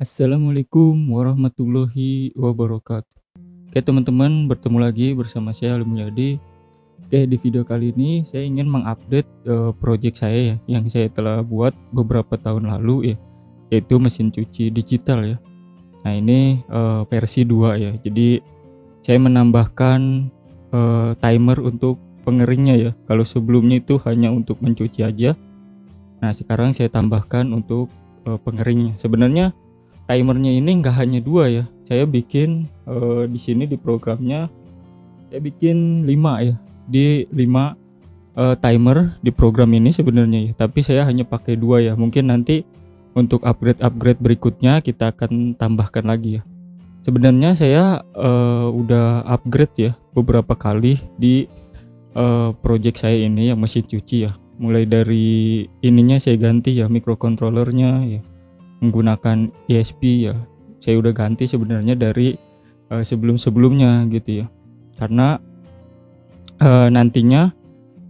Assalamualaikum warahmatullahi wabarakatuh. Oke teman-teman, bertemu lagi bersama saya Ali Mulyadi. Oke, di video kali ini saya ingin mengupdate project saya ya, yang saya telah buat beberapa tahun lalu ya, yaitu mesin cuci digital ya. Nah ini versi 2 ya. Jadi saya menambahkan timer untuk pengeringnya ya. Kalau sebelumnya itu hanya untuk mencuci aja. Nah sekarang saya tambahkan untuk pengeringnya. Sebenarnya timernya ini nggak hanya 2 ya, saya bikin di sini di programnya saya bikin 5 ya, di 5 timer di program ini sebenarnya ya, tapi saya hanya pakai 2 ya. Mungkin nanti untuk upgrade berikutnya kita akan tambahkan lagi ya. Sebenarnya saya udah upgrade ya beberapa kali di project saya ini yang mesin cuci ya. Mulai dari ininya saya ganti ya, microcontrollernya ya, menggunakan ESP ya. Saya udah ganti sebenarnya dari sebelum-sebelumnya gitu ya. Karena nantinya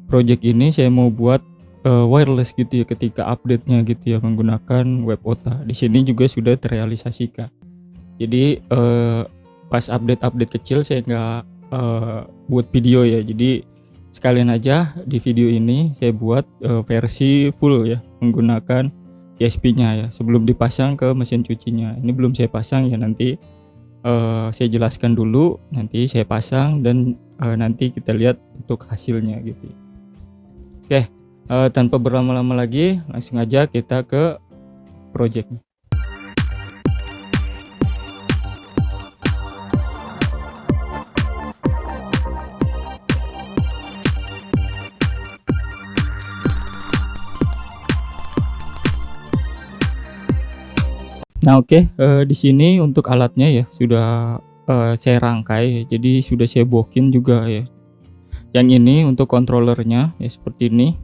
project ini saya mau buat wireless gitu ya ketika update-nya gitu ya, menggunakan WebOTA. Di sini juga sudah terrealisasikan. Jadi pas update kecil saya nggak buat video ya. Jadi sekalian aja di video ini saya buat versi full ya, menggunakan ESP-nya ya, sebelum dipasang ke mesin cucinya. Ini belum saya pasang ya, nanti saya jelaskan dulu, nanti saya pasang dan nanti kita lihat untuk hasilnya gitu. Oke, tanpa berlama-lama lagi, langsung aja kita ke projectnya. Nah oke, di sini untuk alatnya ya sudah saya rangkai, jadi sudah saya bokin juga ya. Yang ini untuk controllernya ya seperti ini.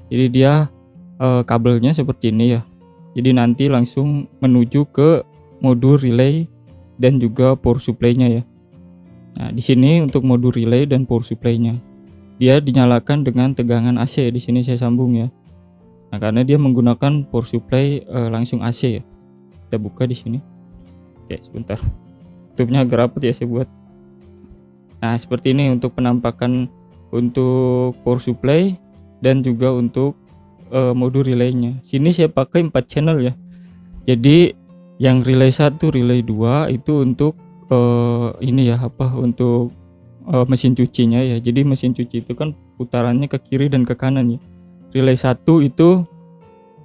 Jadi dia kabelnya seperti ini ya. Jadi nanti langsung menuju ke modul relay dan juga power supply-nya ya. Nah, di sini untuk modul relay dan power supply-nya, dia dinyalakan dengan tegangan AC. Di sini saya sambung ya. Nah, karena dia menggunakan power supply langsung AC ya. Kita buka di sini. Oke, sebentar. YouTube-nya agak rapat ya saya buat. Nah, seperti ini untuk penampakan untuk power supply dan juga untuk modul relaynya. Sini saya pakai 4 channel ya. Jadi yang relay 1, relay 2 itu untuk ini ya untuk mesin cucinya ya. Jadi mesin cuci itu kan putarannya ke kiri dan ke kanan ya. Relay 1 itu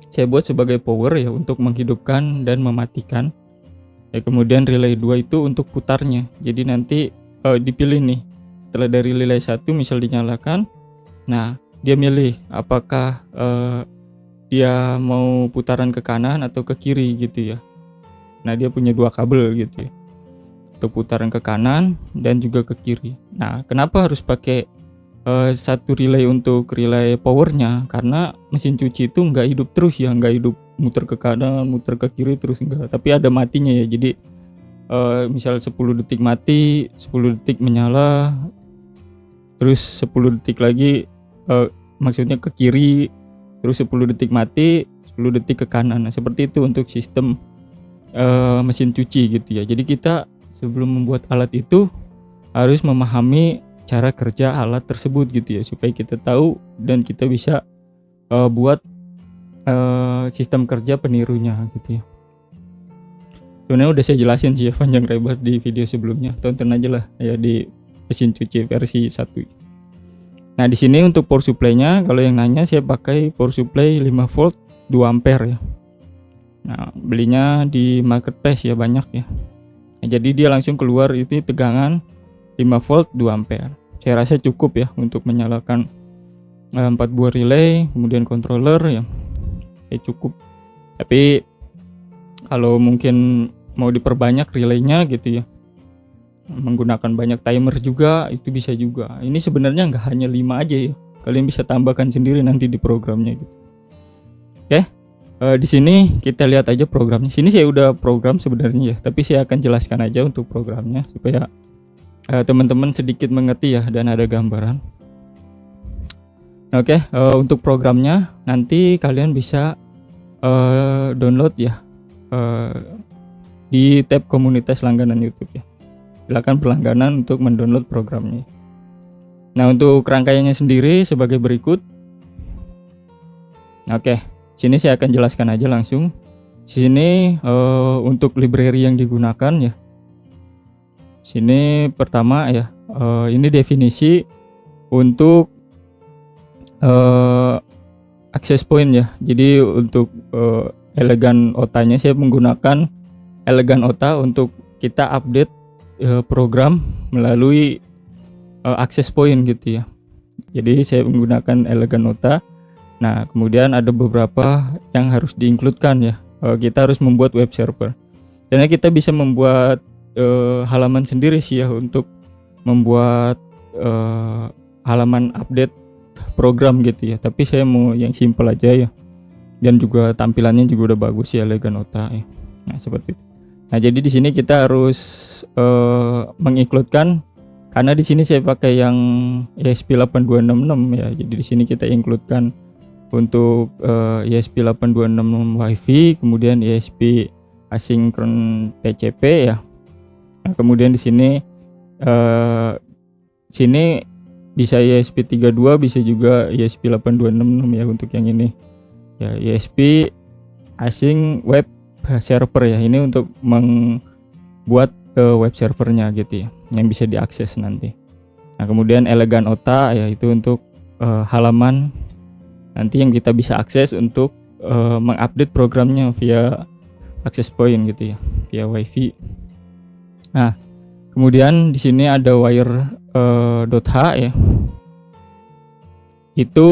saya buat sebagai power ya, untuk menghidupkan dan mematikan. Ya, kemudian relay 2 itu untuk putarnya. Jadi nanti dipilih nih. Setelah dari relay 1 misal dinyalakan. Nah, dia milih apakah dia mau putaran ke kanan atau ke kiri gitu ya. Nah, dia punya 2 kabel gitu ya, untuk putaran ke kanan dan juga ke kiri. Nah, kenapa harus pakai satu relay untuk relay powernya? Karena mesin cuci itu nggak hidup terus ya, nggak hidup muter ke kanan, muter ke kiri terus, enggak. Tapi ada matinya ya. Jadi misal 10 detik mati, 10 detik menyala, terus 10 detik lagi maksudnya ke kiri, terus 10 detik mati, 10 detik ke kanan. Nah, seperti itu untuk sistem mesin cuci gitu ya. Jadi kita sebelum membuat alat itu harus memahami cara kerja alat tersebut gitu ya, supaya kita tahu dan kita bisa buat sistem kerja penirunya gitu ya. Sebenarnya udah saya jelasin sih ya panjang lebar di video sebelumnya, tonton aja lah ya di mesin cuci versi 1. Nah, di sini untuk power supply-nya, kalau yang nanya, saya pakai power supply 5 volt 2 ampere ya. Nah, belinya di marketplace ya, banyak ya. Nah, jadi dia langsung keluar itu tegangan 5 volt 2 ampere. Saya rasa cukup ya untuk menyalakan 4 buah relay, kemudian controller ya. Cukup. Tapi kalau mungkin mau diperbanyak relaynya gitu ya, menggunakan banyak timer juga, itu bisa juga. Ini sebenarnya nggak hanya 5 aja ya. Kalian bisa tambahkan sendiri nanti di programnya gitu. Oke. Di sini kita lihat aja programnya. Sini saya udah program sebenarnya ya, tapi saya akan jelaskan aja untuk programnya supaya teman-teman sedikit mengerti ya dan ada gambaran. Oke, untuk programnya nanti kalian bisa download ya di tab komunitas langganan YouTube ya. Silakan berlangganan untuk mendownload programnya. Nah, untuk rangkaiannya sendiri sebagai berikut. Oke, sini saya akan jelaskan aja langsung. Sini untuk library yang digunakan ya. Sini pertama ya, ini definisi untuk access point ya. Jadi untuk Elegan OTA-nya saya menggunakan Elegan OTA untuk kita update program melalui access point gitu ya. Jadi saya menggunakan Elegan OTA. Nah, kemudian ada beberapa yang harus di-include-kan ya. Kita harus membuat web server. Karena kita bisa membuat halaman sendiri sih ya untuk membuat halaman update program gitu ya. Tapi saya mau yang simple aja ya. Dan juga tampilannya juga udah bagus ya, Elegan OTA ya. Nah, seperti itu. Nah, jadi di sini kita harus menginclude-kan, karena di sini saya pakai yang ESP8266 ya. Jadi di sini kita include-kan untuk ESP8266 WiFi, kemudian ESP asynchron TCP ya. Nah, kemudian di sini bisa ESP32, bisa juga ESP8266 ya untuk yang ini. Ya, ESP async web server ya. Ini untuk membuat web servernya gitu ya, yang bisa diakses nanti. Nah, kemudian Elegan OTA ya, itu untuk halaman nanti yang kita bisa akses untuk mengupdate programnya via access point gitu ya, via WiFi. Nah, kemudian di sini ada wire.h ya. Itu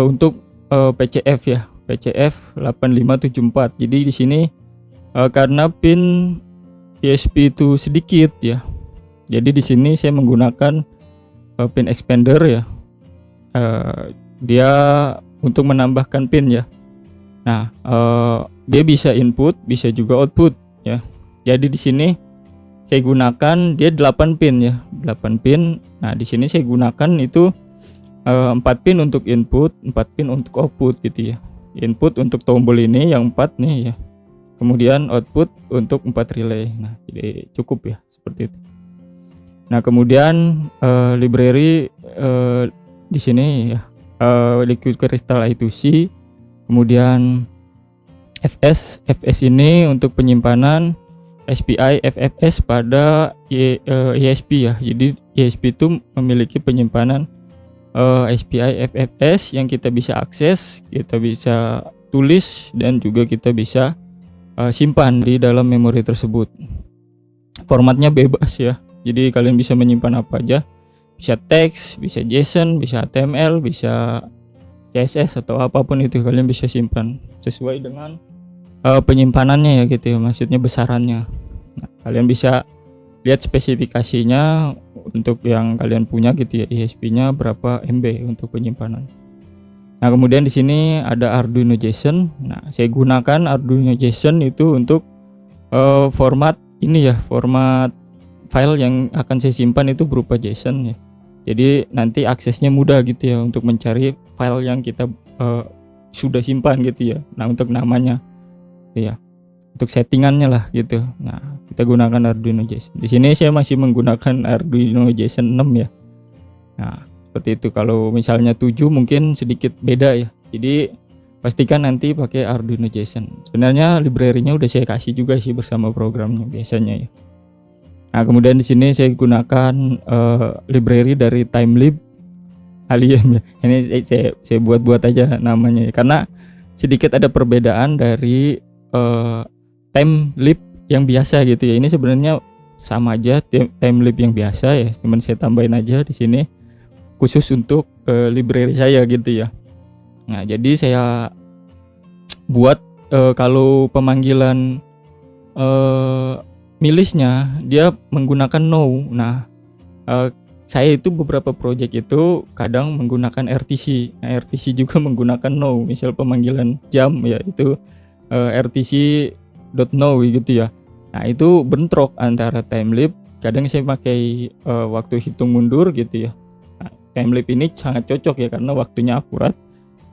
untuk PCF ya, PCF 8574. Jadi di sini karena pin ESP itu sedikit ya. Jadi di sini saya menggunakan pin expander ya. Dia untuk menambahkan pin ya. Nah, dia bisa input, bisa juga output ya. Jadi di sini saya gunakan dia 8 pin ya, 8 pin. Nah, di sini saya gunakan itu 4 pin untuk input, 4 pin untuk output gitu ya. Input untuk tombol ini yang 4 nih ya. Kemudian output untuk 4 relay. Nah, jadi cukup ya seperti itu. Nah, kemudian library di sini ya. Liquid Crystal I2C, kemudian FS ini untuk penyimpanan, SPI FFS pada ESP ya. Jadi ESP itu memiliki penyimpanan SPI FFS yang kita bisa akses, kita bisa tulis, dan juga kita bisa simpan di dalam memori tersebut. Formatnya bebas ya, jadi kalian bisa menyimpan apa aja. Bisa teks, bisa JSON, bisa HTML, bisa CSS atau apapun itu kalian bisa simpan sesuai dengan penyimpanannya ya gitu ya, maksudnya besarannya. Nah, kalian bisa lihat spesifikasinya untuk yang kalian punya gitu ya, ESP-nya berapa MB untuk penyimpanan. Nah, kemudian di sini ada Arduino JSON. Nah, saya gunakan Arduino JSON itu untuk format ini ya, format file yang akan saya simpan itu berupa JSON ya. Jadi nanti aksesnya mudah gitu ya untuk mencari file yang kita sudah simpan gitu ya. Nah, untuk namanya gitu ya, untuk settingannya lah gitu. Nah, kita gunakan Arduino JSON. Di sini saya masih menggunakan Arduino JSON 6 ya. Nah, seperti itu. Kalau misalnya 7 mungkin sedikit beda ya. Jadi pastikan nanti pakai Arduino JSON. Sebenarnya library-nya udah saya kasih juga sih bersama programnya biasanya ya. Nah, kemudian di sini saya gunakan library dari TimeLib Alien ya. Ini saya buat-buat aja namanya ya, karena sedikit ada perbedaan dari TimeLib yang biasa gitu ya. Ini sebenarnya sama aja TimeLib yang biasa ya, cuman saya tambahin aja di sini khusus untuk library saya gitu ya. Nah, jadi saya buat kalau pemanggilan milisnya dia menggunakan no. Nah, saya itu beberapa project itu kadang menggunakan RTC. Nah, RTC juga menggunakan no. Misal pemanggilan jam ya itu RTC.no gitu ya. Nah, itu bentrok antara TimeLib. Kadang saya pakai waktu hitung mundur gitu ya. Nah, TimeLib ini sangat cocok ya karena waktunya akurat.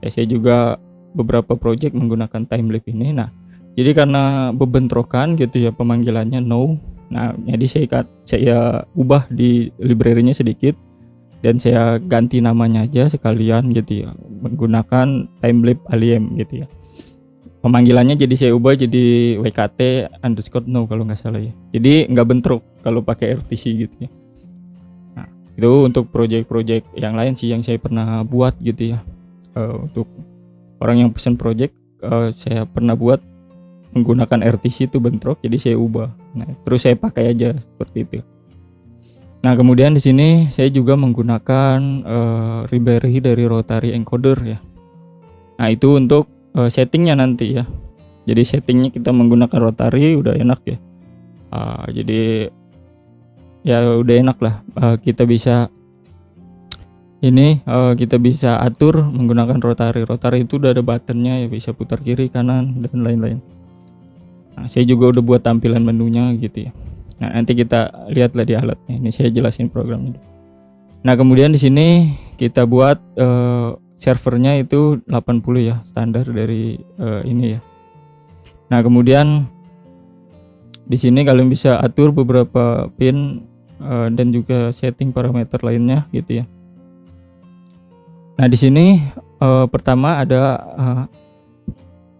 Ya, saya juga beberapa project menggunakan TimeLib ini. Nah, Jadi karena bebentrokan gitu ya pemanggilannya no. Nah, jadi saya ubah di library-nya sedikit dan saya ganti namanya aja sekalian gitu ya, menggunakan timelap aliem gitu ya. Pemanggilannya jadi saya ubah jadi wkt_no kalau nggak salah ya. Jadi nggak bentrok kalau pakai RTC gitu ya. Nah, itu untuk project-project yang lain sih yang saya pernah buat gitu ya. Untuk orang yang pesan project, saya pernah buat menggunakan RTC itu bentrok, jadi saya ubah. Nah, terus saya pakai aja seperti itu. Nah, kemudian di sini saya juga menggunakan library dari rotary encoder ya. Nah, itu untuk settingnya nanti ya. Jadi settingnya kita menggunakan rotary udah enak ya. Jadi ya udah enak lah. Kita bisa kita bisa atur menggunakan rotary. Rotary itu udah ada buttonnya ya, bisa putar kiri, kanan dan lain-lain. Nah, saya juga udah buat tampilan menunya gitu ya. Nah, nanti kita lihatlah di alatnya. Ini saya jelasin programnya. Nah, kemudian di sini kita buat servernya itu 80 ya, standar dari ini ya. Nah, kemudian di sini kalian bisa atur beberapa pin dan juga setting parameter lainnya gitu ya. Nah, di sini pertama ada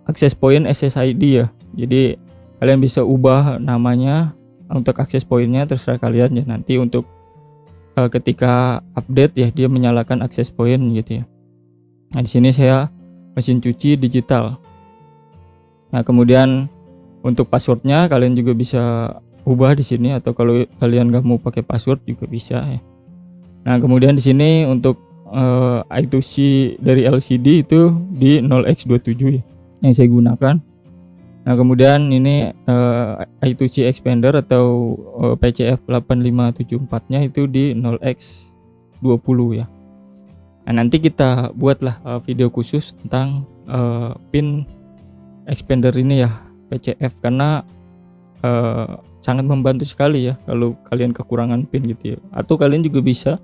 access point SSID ya. Jadi kalian bisa ubah namanya untuk access point-nya, terserah kalian ya. Nanti untuk ketika update ya dia menyalakan access point gitu ya. Nah, di sini saya mesin cuci digital. Nah, kemudian untuk passwordnya kalian juga bisa ubah di sini, atau kalau kalian nggak mau pakai password juga bisa ya. Nah, kemudian di sini untuk I2C dari LCD itu di 0x27 ya, yang saya gunakan. Nah, kemudian ini I2C expander atau PCF 8574-nya itu di 0x20 ya. Nah, nanti kita buatlah video khusus tentang pin expander ini ya, PCF, karena sangat membantu sekali ya kalau kalian kekurangan pin gitu ya. Atau kalian juga bisa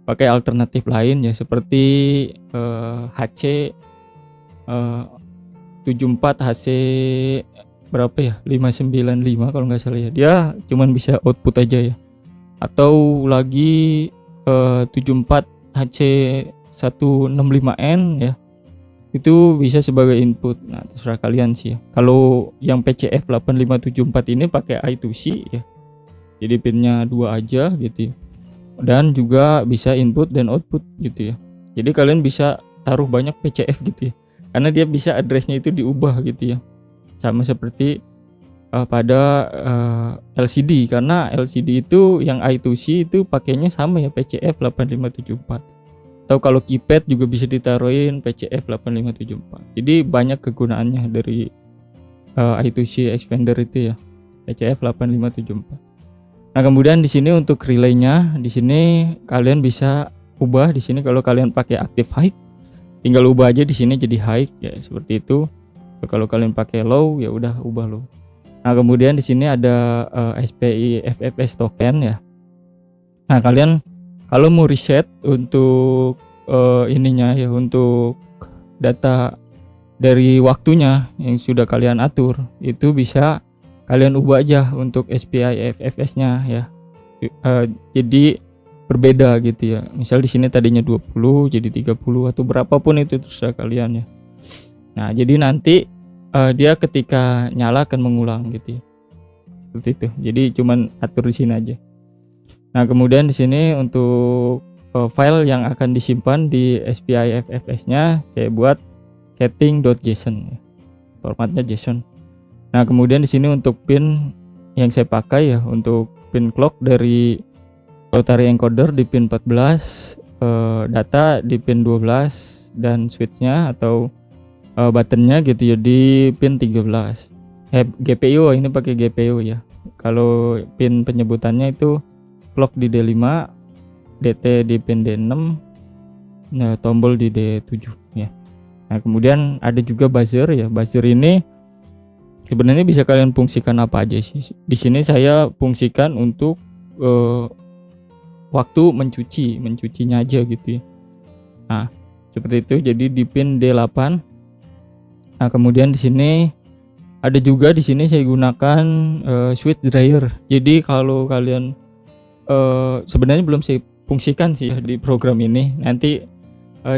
pakai alternatif lain ya, seperti HC 74 HC berapa ya, 595 kalau nggak salah ya. Dia cuman bisa output aja ya. Atau lagi 74 HC 165N ya, itu bisa sebagai input. Nah, terserah kalian sih ya. Kalau yang PCF 8574 ini pakai I2C ya, jadi pinnya 2 aja gitu ya. Dan juga bisa input dan output gitu ya. Jadi kalian bisa taruh banyak PCF gitu ya, karena dia bisa addressnya itu diubah gitu ya, sama seperti pada LCD. Karena LCD itu yang I2C itu pakainya sama ya, PCF 8574. Atau kalau keypad juga bisa ditaruhin PCF 8574. Jadi banyak kegunaannya dari I2C expander itu ya, PCF 8574. Nah, kemudian di sini untuk relaynya, di sini kalian bisa ubah. Di sini kalau kalian pakai active high, tinggal ubah aja di sini jadi high ya, seperti itu. Kalau kalian pakai low ya udah ubah low. Nah, kemudian di sini ada SPI FFS token ya. Nah, kalian kalau mau reset untuk ininya ya, untuk data dari waktunya yang sudah kalian atur, itu bisa kalian ubah aja untuk SPI FFS-nya ya. Jadi berbeda gitu ya. Misal di sini tadinya 20 jadi 30 atau berapapun itu terserah kalian ya. Nah, jadi nanti dia ketika nyala akan mengulang gitu ya. Seperti itu. Jadi cuman atur di sini aja. Nah, kemudian di sini untuk file yang akan disimpan di SPI FFS-nya saya buat setting.json ya. Formatnya JSON. Nah, kemudian di sini untuk pin yang saya pakai ya, untuk pin clock dari rotary encoder di pin 14, data di pin 12, dan switch-nya atau buttonnya gitu ya di pin 13. GPU ini pakai GPU ya. Kalau pin penyebutannya itu clock di D5, DT di pin D6, nah, tombol di D7 ya. Nah, kemudian ada juga buzzer ya. Buzzer ini sebenarnya bisa kalian fungsikan apa aja sih. Di sini saya fungsikan untuk waktu mencucinya aja gitu ya. Nah, seperti itu. Jadi di pin D8. Nah, kemudian di sini Ada juga di sini saya gunakan switch dryer. Jadi kalau kalian sebenarnya belum saya fungsikan sih ya di program ini. Nanti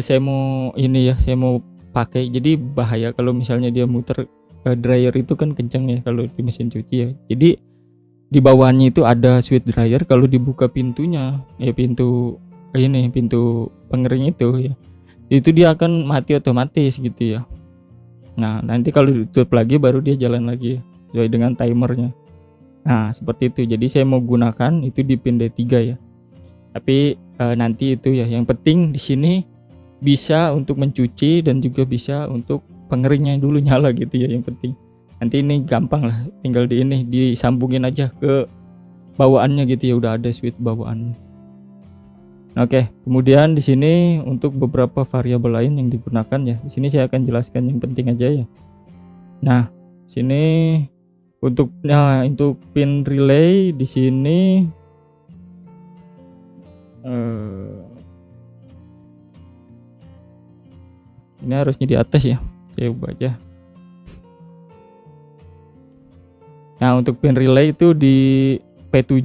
saya mau pakai. Jadi bahaya kalau misalnya dia muter. Dryer itu kan kencang ya kalau di mesin cuci ya. Jadi di bawahnya itu ada switch dryer. Kalau dibuka pintunya ya, pintu pengering itu ya, itu dia akan mati otomatis gitu ya. Nah nanti kalau ditutup lagi baru dia jalan lagi sesuai dengan timernya. Nah seperti itu. Jadi saya mau gunakan itu di pin D3 ya. Tapi nanti itu ya, yang penting di sini bisa untuk mencuci dan juga bisa untuk pengeringnya dulu nyala gitu ya, yang penting. Nanti ini gampang lah, tinggal disambungin aja ke bawaannya gitu ya, udah ada switch bawaannya. Oke, kemudian di sini untuk beberapa variabel lain yang digunakan ya. Di sini saya akan jelaskan yang penting aja ya. Nah, sini untuk pin relay di sini ini harusnya di atas ya. Saya ubah aja. Nah, untuk pin relay itu di P7,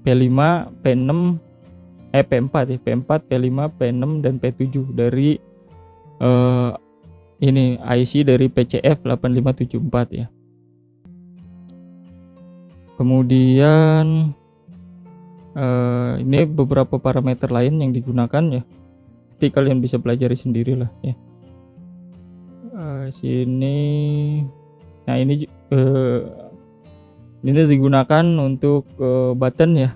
P5, P6, P4 ya, P4, P5, P6 dan P7 dari ini IC dari PCF 8574 ya. Kemudian ini beberapa parameter lain yang digunakan ya. Nanti kalian bisa pelajari sendirilah ya. Sini, nah ini digunakan untuk button ya.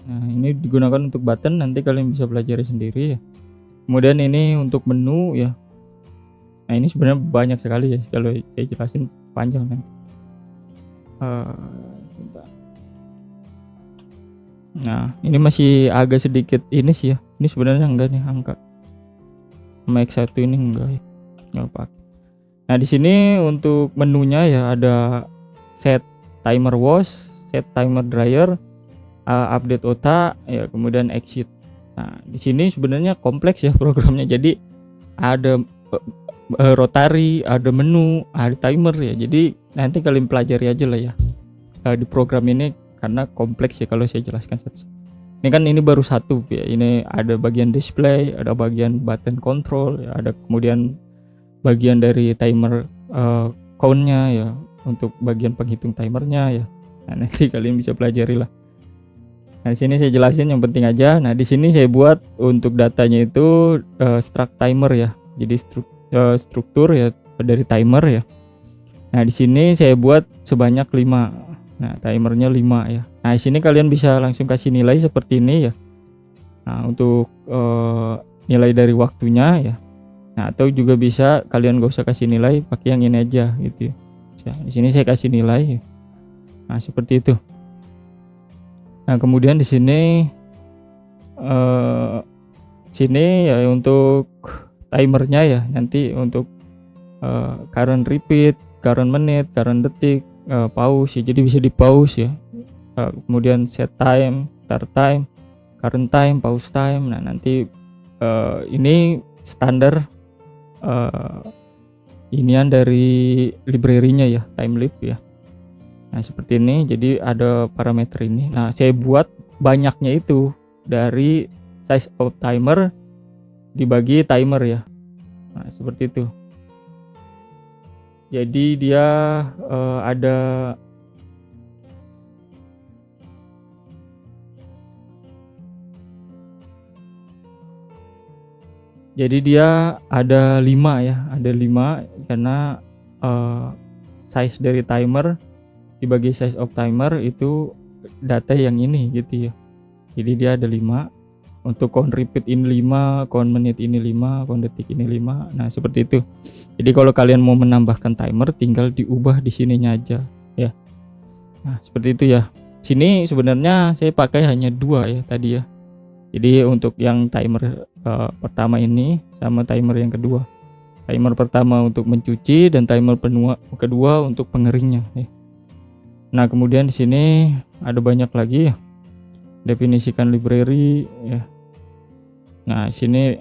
Nah ini digunakan untuk button, nanti kalian bisa pelajari sendiri ya. Kemudian ini untuk menu ya. Nah ini sebenarnya banyak sekali ya, kalau saya jelasin panjang nanti. Nah ini masih agak sedikit ini sih ya. Ini sebenarnya enggak nih angka. Max 1 ini enggak ya. Nggak pakai. Nah di sini untuk menunya ya ada set timer wash, set timer dryer, update OTA ya, kemudian exit. Nah di sini sebenarnya kompleks ya programnya. Jadi ada rotary, ada menu, ada timer ya. Jadi nanti kalian pelajari aja lah ya di program ini, karena kompleks ya kalau saya jelaskan satu-satu. Ini kan ini baru satu ya. Ini ada bagian display, ada bagian button control ya, ada kemudian bagian dari timer count-nya ya, untuk bagian penghitung timernya ya. Nah, nanti kalian bisa pelajari lah. Nah, di sini saya jelasin yang penting aja. Nah, di sini saya buat untuk datanya itu struct timer ya. Jadi struktur ya dari timer ya. Nah, di sini saya buat sebanyak 5. Nah, timernya 5 ya. Nah, di sini kalian bisa langsung kasih nilai seperti ini ya. Nah, untuk nilai dari waktunya ya. Nah, atau juga bisa kalian gak usah kasih nilai, pakai yang ini aja gitu ya. Nah, di sini saya kasih nilai. Nah, seperti itu. Nah, kemudian di sini ya untuk timernya ya, nanti untuk current repeat, current menit, current detik, pause ya. Jadi bisa di pause ya. Kemudian set time, start time, current time, pause time. Nah, nanti ini standar inian dari library-nya ya, Timelib ya. Nah seperti ini, jadi ada parameter ini. Nah saya buat banyaknya itu dari size of timer dibagi timer ya. Nah seperti itu. Jadi dia ada Jadi dia ada 5 ya, ada 5 karena size dari timer dibagi size of timer itu data yang ini gitu ya. Jadi dia ada 5. Untuk count repeat ini 5, count menit ini 5, count detik ini 5. Nah, seperti itu. Jadi kalau kalian mau menambahkan timer tinggal diubah di sininya aja ya. Nah, seperti itu ya. Sini sebenarnya saya pakai hanya 2 ya tadi ya. Jadi untuk yang timer pertama ini sama timer yang kedua. Timer pertama untuk mencuci dan timer kedua untuk pengeringnya ya. Nah, kemudian di sini ada banyak lagi ya. Definisikan library ya. Nah, sini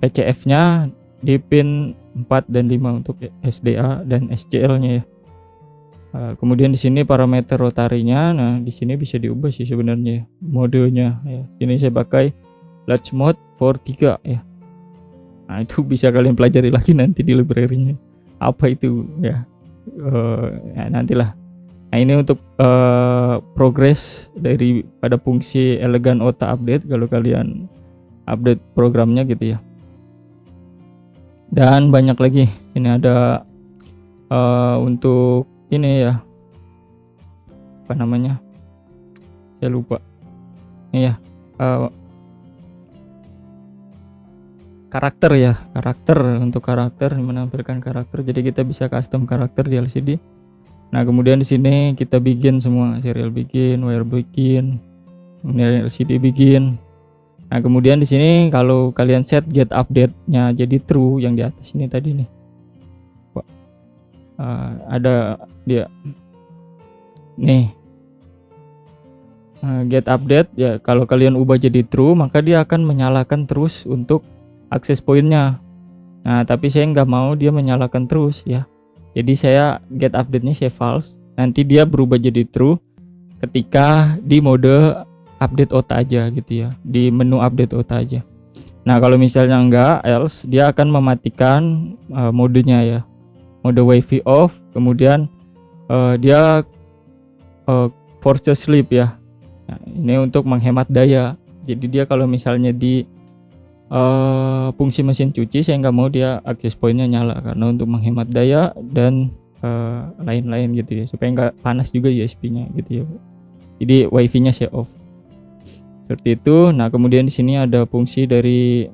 PCF-nya di pin 4 dan 5 untuk SDA dan SCL-nya ya. Kemudian di sini parameter rotarinya, nah di sini bisa diubah sih sebenarnya modenya ya. Ini saya pakai latch mode for 3 ya. Nah itu bisa kalian pelajari lagi nanti di library-nya apa itu ya. Ya nantilah. Nah ini untuk progress pada fungsi elegan OTA update kalau kalian update programnya gitu ya. Dan banyak lagi. Sini ada untuk ini ya, apa namanya, saya lupa ini ya, karakter ya, untuk karakter menampilkan karakter. Jadi kita bisa custom karakter di LCD. Nah kemudian di sini kita bikin semua, serial bikin, wire bikin, kemudian LCD bikin. Nah kemudian di sini kalau kalian set get update-nya jadi true yang di atas ini tadi nih, ada dia nih, get update ya. Kalau kalian ubah jadi true maka dia akan menyalakan terus untuk akses pointnya. Nah tapi saya nggak mau dia menyalakan terus ya. Jadi saya get update-nya saya false. Nanti dia berubah jadi true ketika di mode update OTA aja gitu ya, di menu update OTA aja. Nah kalau misalnya enggak, else dia akan mematikan modenya ya, mode WiFi off. Kemudian dia force sleep ya. Nah, ini untuk menghemat daya. Jadi dia kalau misalnya di fungsi mesin cuci, saya nggak mau dia access point-nya nyala karena untuk menghemat daya dan lain-lain gitu ya, supaya nggak panas juga USB-nya gitu ya. Jadi WiFi-nya saya off seperti itu. Nah kemudian di sini ada fungsi dari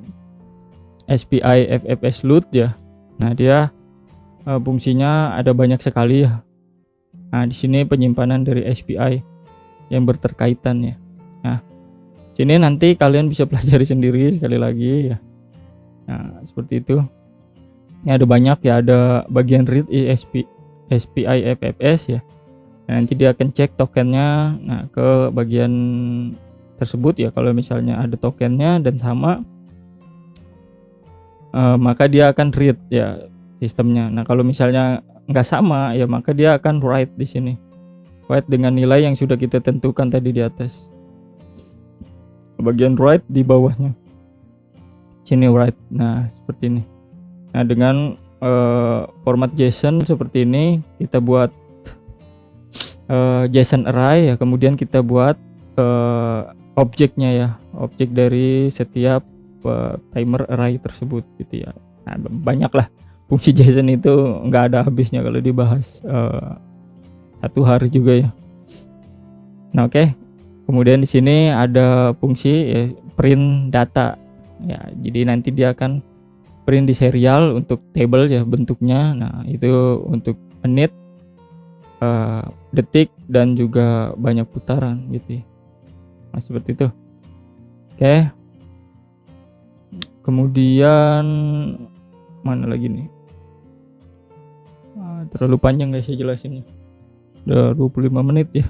SPI FFS load ya. Nah dia fungsinya ada banyak sekali ya. Nah di sini penyimpanan dari SPI yang berterkaitan ya. Nah sini nanti kalian bisa pelajari sendiri sekali lagi ya. Nah seperti itu. Ini ada banyak ya, ada bagian read SPI FFS ya. Nah, nanti dia akan cek tokennya. Nah ke bagian tersebut ya, kalau misalnya ada tokennya dan sama, maka dia akan read ya sistemnya. Nah kalau misalnya nggak sama ya, maka dia akan write di sini, write dengan nilai yang sudah kita tentukan tadi di atas. Bagian write di bawahnya sini write. Nah seperti ini. Nah dengan format JSON seperti ini kita buat JSON array ya, kemudian kita buat objeknya ya, objek dari setiap timer array tersebut gitu ya. Nah banyak lah fungsi JSON itu, nggak ada habisnya kalau dibahas, satu hari juga ya. Nah oke. Kemudian di sini ada fungsi ya, print data ya. Jadi nanti dia akan print di serial untuk table ya bentuknya. Nah itu untuk menit, detik dan juga banyak putaran gitu ya. Nah seperti itu. Oke. Kemudian mana lagi nih? Terlalu panjang guys saya jelasinnya. Udah 25 menit ya.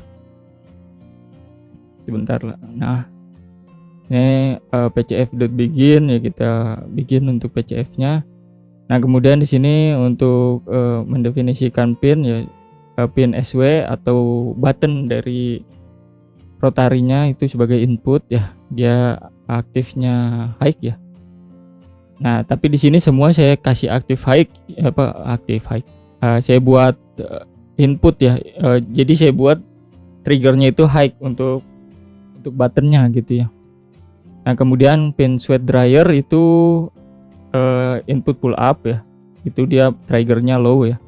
Sebentar lah. Nah ini pcf.begin ya, kita bikin untuk pcf-nya. Nah kemudian di sini untuk mendefinisikan pin ya, pin SW atau button dari rotarinya itu sebagai input ya, dia aktifnya high ya. Nah tapi di sini semua saya kasih aktif high, saya buat input ya, jadi saya buat triggernya itu high untuk buttonnya gitu ya. Nah kemudian pin sweat dryer itu input pull up ya, itu dia triggernya low ya.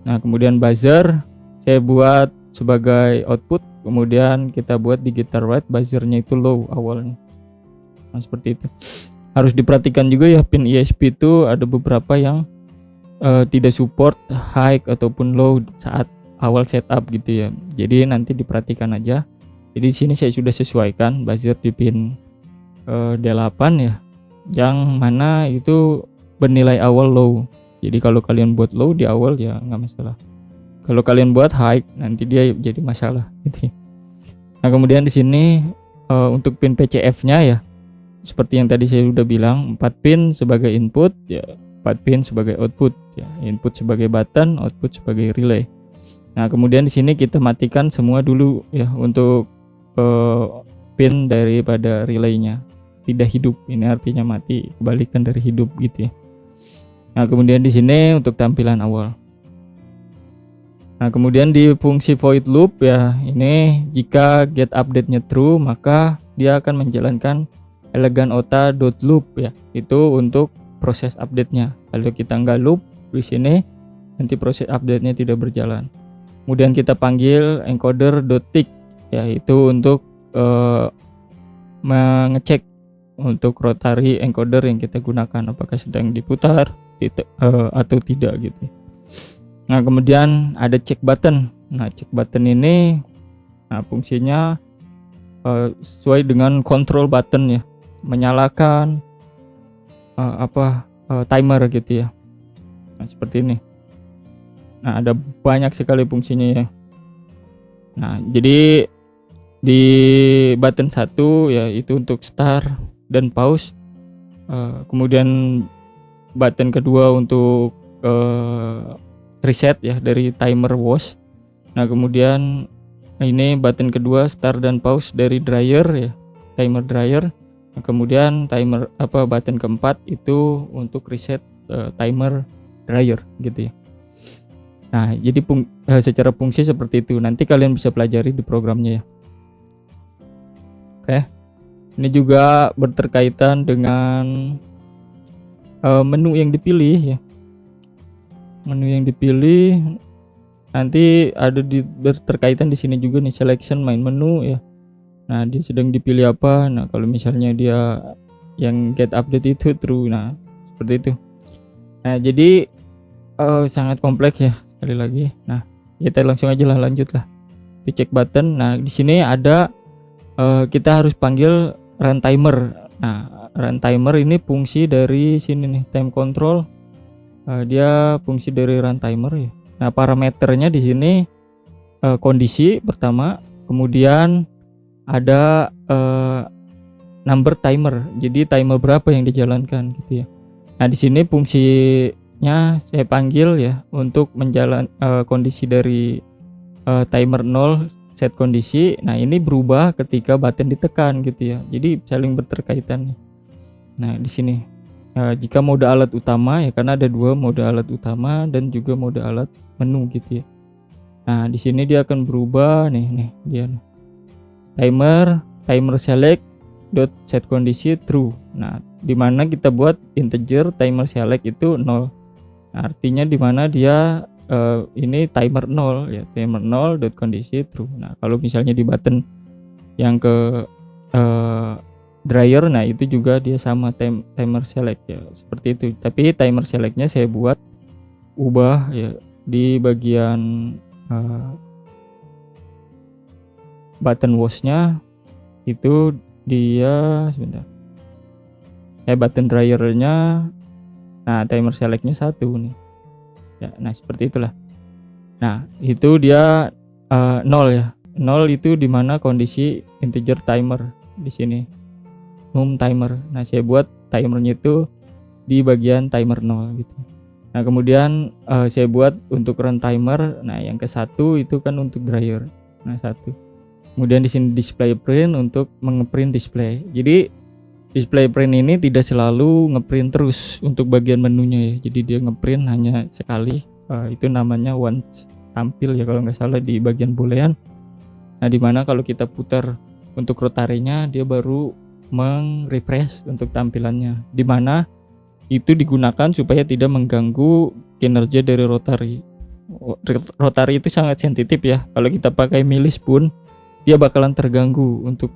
Nah kemudian buzzer saya buat sebagai output, kemudian kita buat di guitar write buzzernya itu low awalnya. Nah seperti itu. Harus diperhatikan juga ya, pin ESP itu ada beberapa yang tidak support high ataupun low saat awal setup gitu ya. Jadi nanti diperhatikan aja. Jadi di sini saya sudah sesuaikan buzzer di pin 8 ya, yang mana itu bernilai awal low. Jadi kalau kalian buat low di awal ya nggak masalah. Kalau kalian buat high nanti dia jadi masalah gitu. Nah kemudian di sini untuk pin PCF-nya ya, seperti yang tadi saya sudah bilang, 4 pin sebagai input ya, 4 pin sebagai output ya, input sebagai button, output sebagai relay. Nah, kemudian di sini kita matikan semua dulu ya untuk pin daripada relaynya tidak hidup. Ini artinya mati, kebalikan dari hidup gitu ya. Nah, kemudian di sini untuk tampilan awal. Nah, kemudian di fungsi void loop ya, ini jika get update-nya true, maka dia akan menjalankan elegantota.loop ya. Itu untuk proses update-nya. Kalau kita nggak loop di sini, nanti proses update-nya tidak berjalan. Kemudian kita panggil encoder.tick ya, itu untuk mengecek untuk rotary encoder yang kita gunakan apakah sedang diputar atau tidak gitu. Nah, kemudian ada check button. Nah, check button ini fungsinya sesuai dengan control button ya, menyalakan timer gitu ya. Nah, seperti ini. Nah, ada banyak sekali fungsinya ya. Nah, jadi di button 1 ya itu untuk start dan pause. Kemudian button kedua untuk reset ya dari timer wash. Nah, kemudian ini button kedua start dan pause dari dryer ya, timer dryer. Nah, kemudian button keempat itu untuk reset timer dryer gitu ya. Nah, jadi secara fungsi seperti itu. Nanti kalian bisa pelajari di programnya ya. Oke. Ini juga berterkaitan dengan menu yang dipilih ya. Menu yang dipilih nanti ada berterkaitan di sini juga nih, selection main menu ya. Nah, dia sedang dipilih apa. Nah, kalau misalnya dia yang get update itu true. Nah, seperti itu. Nah, jadi sangat kompleks ya sekali lagi. Nah, kita langsung aja lah, lanjut lah. Check button. Nah, di sini ada kita harus panggil run timer. Nah, run timer ini fungsi dari sini nih, time control. Dia fungsi dari run timer ya. Nah, parameternya di sini kondisi pertama, kemudian ada number timer. Jadi timer berapa yang dijalankan gitu ya. Nah, di sini fungsinya saya panggil ya untuk kondisi dari timer 0 set kondisi. Nah, ini berubah ketika button ditekan gitu ya. Jadi saling berterkaitan. Nah, di sini jika mode alat utama ya, karena ada 2 mode alat utama dan juga mode alat menu gitu ya. Nah, di sini dia akan berubah nih dia nih. Timer select dot set kondisi true. Nah, di mana kita buat integer timer select itu 0. Nah, artinya di mana dia ini timer 0 ya, timer 0 dot kondisi true. Nah, kalau misalnya di button yang ke dryer, nah itu juga dia sama timer select ya, seperti itu. Tapi timer selectnya saya ubah ya di bagian button washnya itu dia sebentar. Button dryernya, nah timer selectnya 1 nih. Ya, nah seperti itulah. Nah, itu dia 0 ya. 0 itu dimana kondisi integer timer di sini. Timer. Nah, saya buat timernya itu di bagian timer 0 gitu. Nah, kemudian saya buat untuk run timer. Nah, yang ke-1 itu kan untuk dryer. Nah, 1. Kemudian di sini display print untuk mengeprint display. Jadi display print ini tidak selalu ngeprint terus untuk bagian menunya ya. Jadi dia ngeprint hanya sekali. Itu namanya once tampil ya kalau nggak salah di bagian boolean. Nah, dimana kalau kita putar untuk rotarinya dia baru meng-refresh untuk tampilannya. Dimana itu digunakan supaya tidak mengganggu kinerja dari rotary. Rotary itu sangat sensitif ya. Kalau kita pakai milis pun dia bakalan terganggu untuk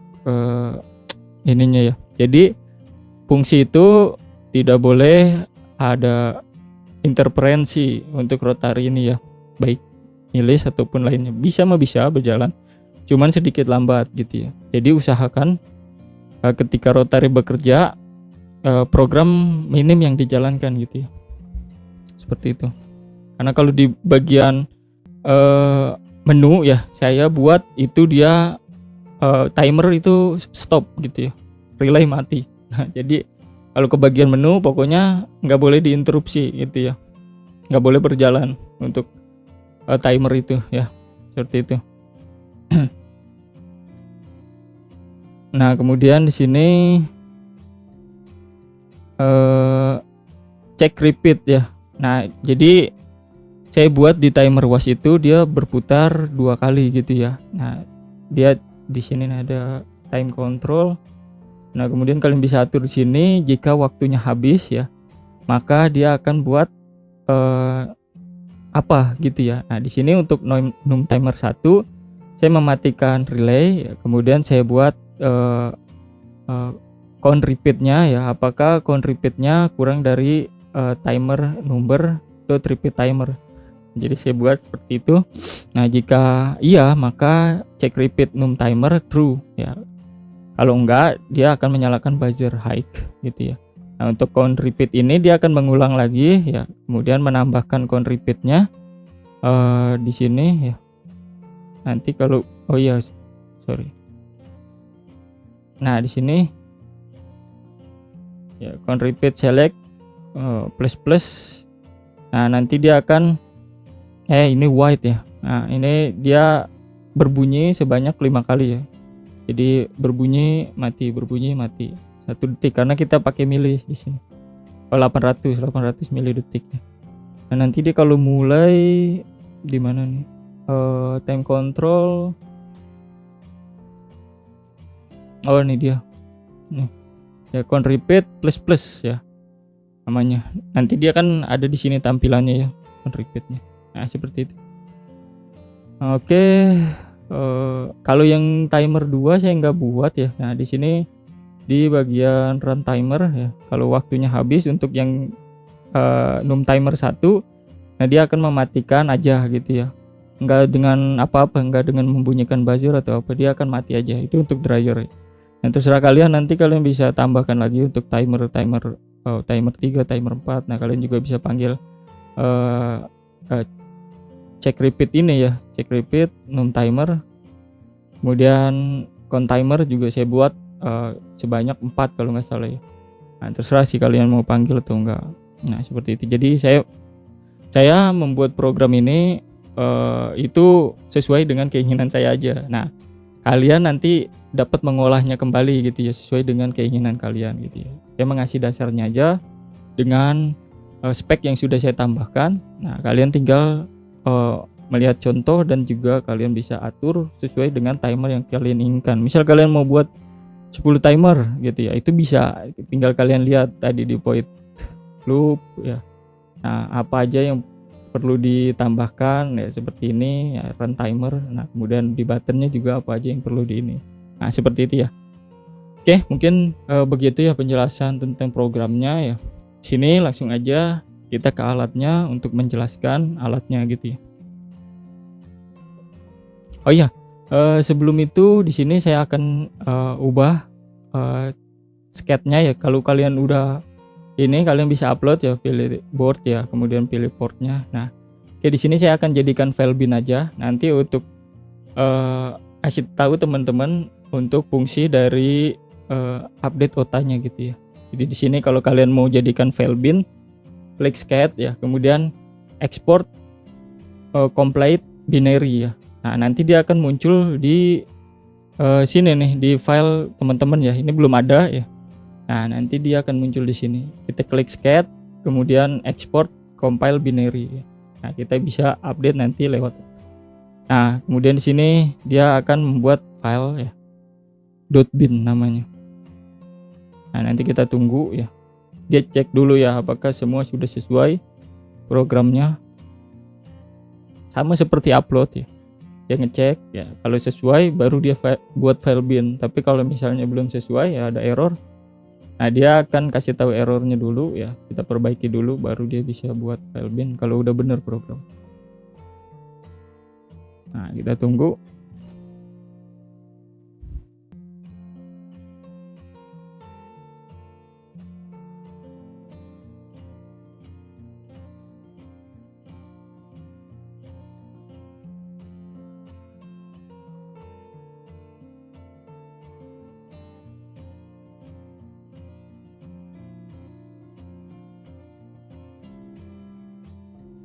ininya ya. Jadi fungsi itu tidak boleh ada interferensi untuk rotary ini ya, baik milis ataupun lainnya. Bisa berjalan, cuman sedikit lambat gitu ya. Jadi usahakan ketika rotary bekerja program minim yang dijalankan gitu ya, seperti itu. Karena kalau di bagian menu ya, saya buat itu dia timer itu stop gitu ya, relay mati. Nah, jadi Kalau ke bagian menu pokoknya nggak boleh diinterupsi gitu ya, nggak boleh berjalan untuk timer itu ya, seperti itu. Nah kemudian di sini cek repeat ya. Nah jadi saya buat di timer was itu dia berputar 2 kali gitu ya. Nah dia di sini ada time control. Nah kemudian kalian bisa atur di sini jika waktunya habis ya, maka dia akan buat apa gitu ya. Nah di sini untuk num timer 1 saya mematikan relay ya, kemudian saya buat count repeatnya ya, apakah count repeatnya kurang dari timer number dot repeat timer. Jadi saya buat seperti itu. Nah jika iya maka cek repeat num timer true ya. Kalau enggak dia akan menyalakan buzzer high gitu ya. Nah untuk count repeat ini dia akan mengulang lagi ya, kemudian menambahkan count repeatnya di sini ya. Nanti kalau sorry. Nah di sini ya count repeat select plus plus. Nah nanti dia akan ini white ya. Nah ini dia berbunyi sebanyak 5 kali ya. Jadi berbunyi mati 1 detik karena kita pakai mili di sini. 800 mili detik ya. Nah nanti dia kalau mulai di mana nih? Time control. Oh ini dia. Nih. Ya count repeat plus plus ya namanya. Nanti dia kan ada di sini tampilannya ya count repeatnya. Nah seperti itu. Oke. Kalau yang timer 2 saya nggak buat ya. Nah di sini di bagian run timer ya, kalau waktunya habis untuk yang num timer 1, nah dia akan mematikan aja gitu ya, nggak dengan apa-apa, nggak dengan membunyikan buzzer atau apa, dia akan mati aja. Itu untuk dryer ya. Nah terserah kalian, nanti kalian bisa tambahkan lagi untuk timer 3, timer 4. Nah kalian juga bisa panggil cek repeat ini ya, cek repeat num timer, kemudian count timer juga saya buat sebanyak 4 kalau nggak salah ya. Nah terserah sih kalian mau panggil atau enggak. Nah seperti itu. Jadi saya membuat program ini itu sesuai dengan keinginan saya aja. Nah kalian nanti dapat mengolahnya kembali gitu ya, sesuai dengan keinginan kalian gitu ya. Saya mengasih dasarnya aja dengan spek yang sudah saya tambahkan. Nah kalian tinggal melihat contoh dan juga kalian bisa atur sesuai dengan timer yang kalian inginkan. Misal kalian mau buat 10 timer gitu ya, itu bisa, tinggal kalian lihat tadi di point loop ya. Nah apa aja yang perlu ditambahkan ya, seperti ini ya, run timer. Nah kemudian di buttonnya juga apa aja yang perlu di ini. Nah seperti itu ya. Oke mungkin begitu ya penjelasan tentang programnya ya. Sini langsung aja kita ke alatnya untuk menjelaskan alatnya gitu ya. Oh iya, sebelum itu di sini saya akan ubah sketnya ya. Kalau kalian udah ini, kalian bisa upload ya, pilih board ya, kemudian pilih portnya. Nah, di sini saya akan jadikan file bin aja. Nanti untuk kasih tahu teman-teman untuk fungsi dari update OTA-nya gitu ya. Jadi di sini kalau kalian mau jadikan file bin, klik scat ya, kemudian export complete binary ya. Nah nanti dia akan muncul di sini nih, di file teman-teman ya. Ini belum ada ya. Nah nanti dia akan muncul di sini. Kita klik scat, kemudian export compile binary. Nah kita bisa update nanti lewat. Nah kemudian di sini dia akan membuat file ya, .bin namanya. Nah nanti kita tunggu ya. Dia cek dulu ya apakah semua sudah sesuai programnya. Sama seperti upload ya. Dia ngecek ya, kalau sesuai baru dia buat file bin. Tapi kalau misalnya belum sesuai ya, ada error. Nah dia akan kasih tahu errornya dulu ya, kita perbaiki dulu baru dia bisa buat file bin kalau udah bener program. Nah kita tunggu.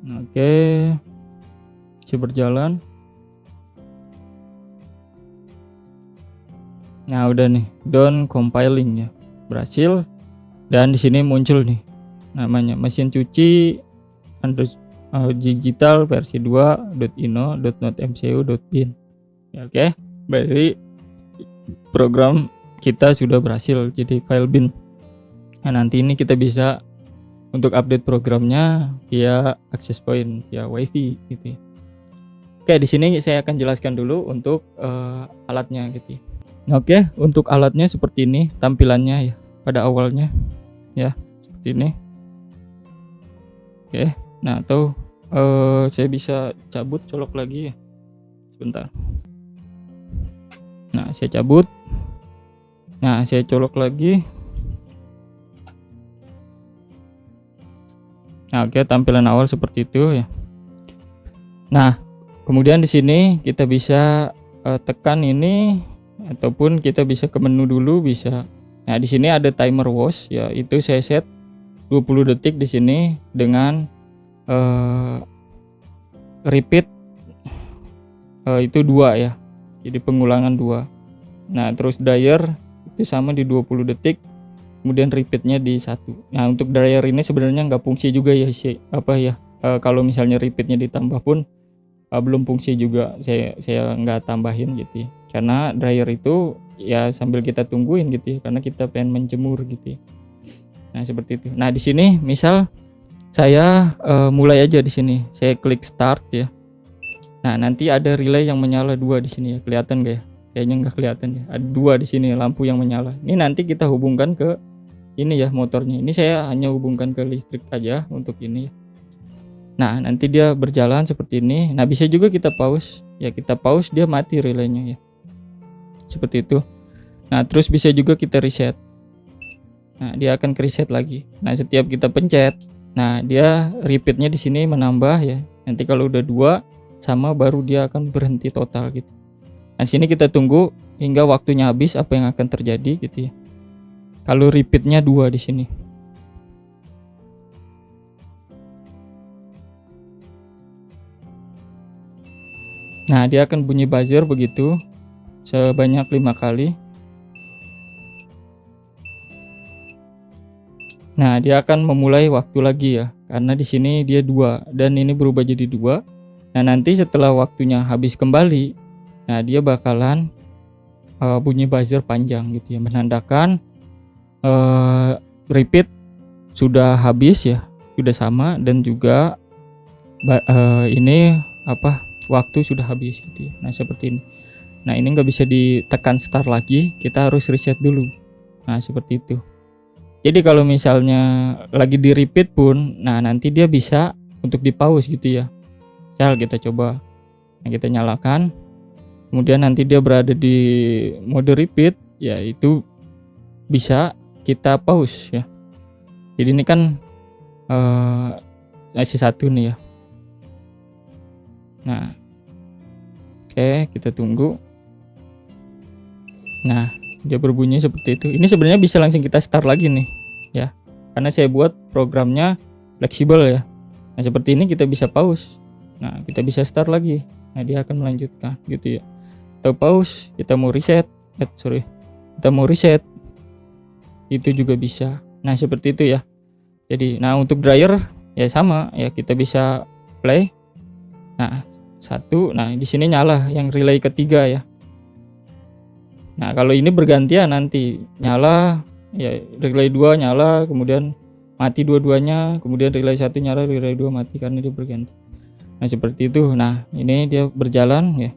Oke, masih berjalan. Nah, udah nih, done compiling ya. Berhasil. Dan di sini muncul nih namanya mesin cuci digital versi 2.ino.notmcu.bin. Ya, oke. Berarti program kita sudah berhasil jadi file bin. Nah, nanti ini kita bisa untuk update programnya via access point, via wifi gitu ya. Oke, di sini saya akan jelaskan dulu untuk alatnya gitu ya. Oke, untuk alatnya seperti ini tampilannya ya pada awalnya ya, seperti ini. Oke, nah atau saya bisa colok lagi ya, sebentar. Nah, saya cabut. Nah, saya colok lagi. Nah, oke, tampilan awal seperti itu ya. Nah, kemudian di sini kita bisa tekan ini ataupun kita bisa ke menu dulu bisa. Nah, di sini ada timer wash ya, itu saya set 20 detik di sini dengan repeat itu 2 ya. Jadi pengulangan 2. Nah, terus dryer itu sama di 20 detik. Kemudian repeatnya di 1. Nah, untuk dryer ini sebenarnya nggak fungsi juga ya kalau misalnya repeatnya ditambah pun belum fungsi juga. Saya nggak tambahin gitu ya. Karena dryer itu ya sambil kita tungguin gitu ya, karena kita pengen menjemur gitu ya. Nah, seperti itu. Nah, di sini misal saya mulai aja di sini. Saya klik start ya. Nah, nanti ada relay yang menyala 2 di sini ya. Kelihatan gak ya? Kayaknya nggak kelihatan ya. Ada 2 di sini lampu yang menyala. Ini nanti kita hubungkan ke ini ya motornya. Ini saya hanya hubungkan ke listrik aja untuk ini ya. Nah, nanti dia berjalan seperti ini. Nah, bisa juga kita pause. Ya, kita pause dia mati relaynya ya. Seperti itu. Nah, terus bisa juga kita reset. Nah, dia akan ke reset lagi. Nah, setiap kita pencet, nah dia repeatnya di sini menambah ya. Nanti kalau udah 2 sama baru dia akan berhenti total gitu. Nah, di sini kita tunggu hingga waktunya habis apa yang akan terjadi gitu ya. Kalau repeatnya 2 di sini. Nah, dia akan bunyi buzzer begitu sebanyak 5 kali. Nah, dia akan memulai waktu lagi ya, karena di sini dia 2 dan ini berubah jadi 2. Nah, nanti setelah waktunya habis kembali, nah dia bakalan bunyi buzzer panjang gitu ya, menandakan repeat sudah habis ya, sudah sama, dan juga ini waktu sudah habis gitu ya. Nah, seperti ini. Nah, ini nggak bisa ditekan start lagi, kita harus reset dulu. Nah, seperti itu. Jadi kalau misalnya lagi di repeat pun, nah nanti dia bisa untuk di pause gitu ya. Misal kita coba, nah kita nyalakan, kemudian nanti dia berada di mode repeat, ya itu bisa kita pause ya. Jadi ini kan masih 1 nih ya. Nah, oke, kita tunggu. Nah, dia berbunyi seperti itu. Ini sebenarnya bisa langsung kita start lagi nih ya, karena saya buat programnya fleksibel ya. Nah, seperti ini kita bisa pause. Nah, kita bisa start lagi. Nah, dia akan melanjutkan gitu ya. Atau pause, kita mau reset. Kita mau reset. Itu juga bisa. Nah, seperti itu ya. Jadi, nah untuk dryer ya sama ya, kita bisa play. Nah, 1. Nah, di sini nyala yang relay ketiga ya. Nah, kalau ini bergantian nanti nyala ya, relay 2 nyala, kemudian mati dua-duanya, kemudian relay 1 nyala, relay 2 mati karena dia berganti. Nah, seperti itu. Nah, ini dia berjalan ya.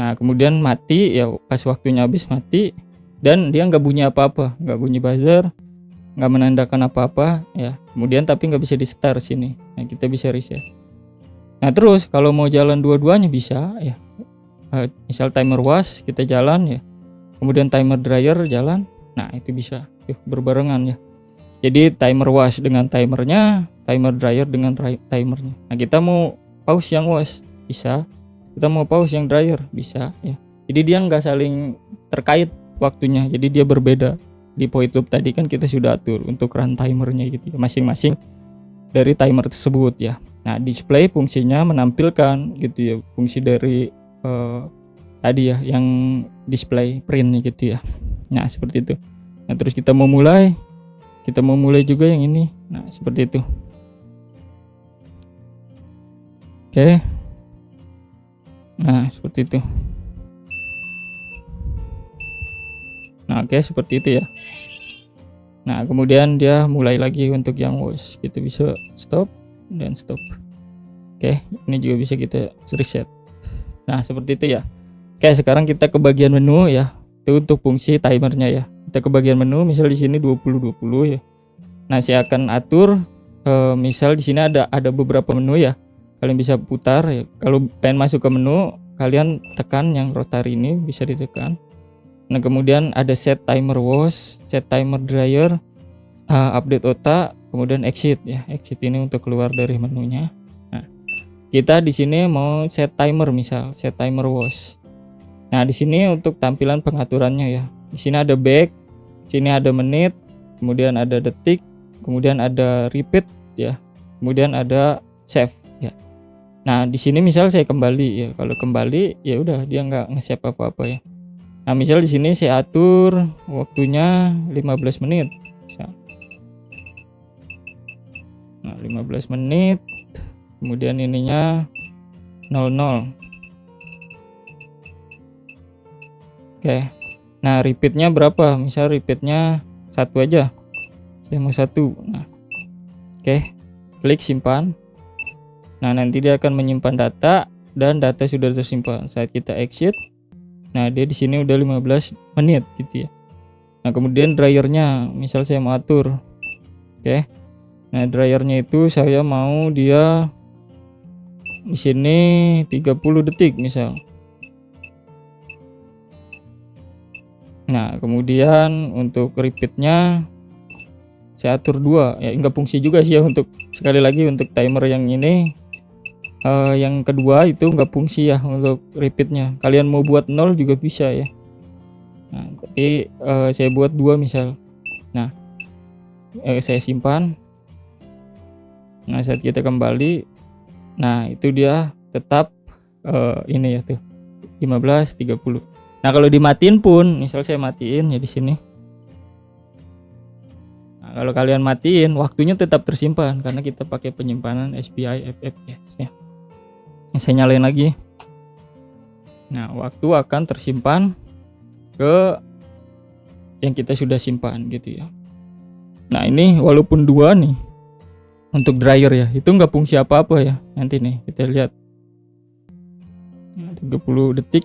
Nah, kemudian mati ya, pas waktunya habis mati, dan dia nggak bunyi apa-apa, nggak bunyi buzzer, nggak menandakan apa-apa ya. Kemudian tapi nggak bisa di start sini. Nah, kita bisa reset. Nah, terus kalau mau jalan dua-duanya bisa ya. Misal timer wash kita jalan ya, kemudian timer dryer jalan. Nah, itu bisa berbarengan ya. Jadi timer wash dengan timernya, timer dryer dengan timernya. Nah, kita mau pause yang wash bisa, kita mau pause yang dryer bisa ya. Jadi dia nggak saling terkait waktunya, jadi dia berbeda. Di point loop tadi kan kita sudah atur untuk run timernya gitu ya, masing-masing dari timer tersebut ya. Nah, display fungsinya menampilkan gitu ya, fungsi dari tadi ya yang display print gitu ya. Nah, seperti itu. Nah, terus kita mau mulai juga yang ini. Nah, seperti itu. Oke. Nah, seperti itu. Nah, oke, seperti itu ya. Nah, kemudian dia mulai lagi untuk yang watch. Kita bisa stop dan stop. Oke, ini juga bisa kita reset. Nah, seperti itu ya. Oke, sekarang kita ke bagian menu ya. Itu untuk fungsi timernya ya. Kita ke bagian menu, misal di sini 20-20 ya. Nah, saya akan atur misal di sini ada beberapa menu ya. Kalian bisa putar ya. Kalau pengen masuk ke menu, kalian tekan yang rotary ini, bisa ditekan. Nah, kemudian ada set timer wash, set timer dryer, update OTA, kemudian exit ya. Exit ini untuk keluar dari menunya. Nah, kita di sini mau set timer, misal set timer wash. Nah, di sini untuk tampilan pengaturannya ya. Di sini ada back, sini ada menit, kemudian ada detik, kemudian ada repeat ya. Kemudian ada save ya. Nah, di sini misal saya kembali ya. Kalau kembali ya udah dia nggak nge-save apa-apa ya. Nah, misal di sini saya atur waktunya 15 menit. Misal. Nah, 15 menit. Kemudian ininya 00. Oke. Nah, repeatnya berapa? Misal repeatnya 1 aja. Saya mau 1. Nah. Oke. Klik simpan. Nah, nanti dia akan menyimpan data dan data sudah tersimpan. Saat kita exit, nah dia di sini udah 15 menit gitu ya. Nah, kemudian dryernya, misal saya mau atur. Oke. Nah, dryernya itu saya mau dia di sini 30 detik misal. Nah, kemudian untuk repeatnya saya atur 2 ya, enggak fungsi juga sih ya. Untuk sekali lagi untuk timer yang ini yang kedua itu enggak fungsi ya untuk repeatnya. Kalian mau buat 0 juga bisa ya. Nah, tapi saya buat 2 misal. Nah, saya simpan. Nah, saat kita kembali, nah itu dia tetap ini ya tuh 15:30. Nah, kalau dimatiin pun, misal saya matiin ya di sini. Nah, kalau kalian matiin, waktunya tetap tersimpan karena kita pakai penyimpanan SPI FFS ya. Saya nyalain lagi. Nah, waktu akan tersimpan ke yang kita sudah simpan gitu ya. Nah, ini walaupun 2 nih untuk dryer ya, itu nggak fungsi apa-apa ya. Nanti nih kita lihat. Nah, 30 detik.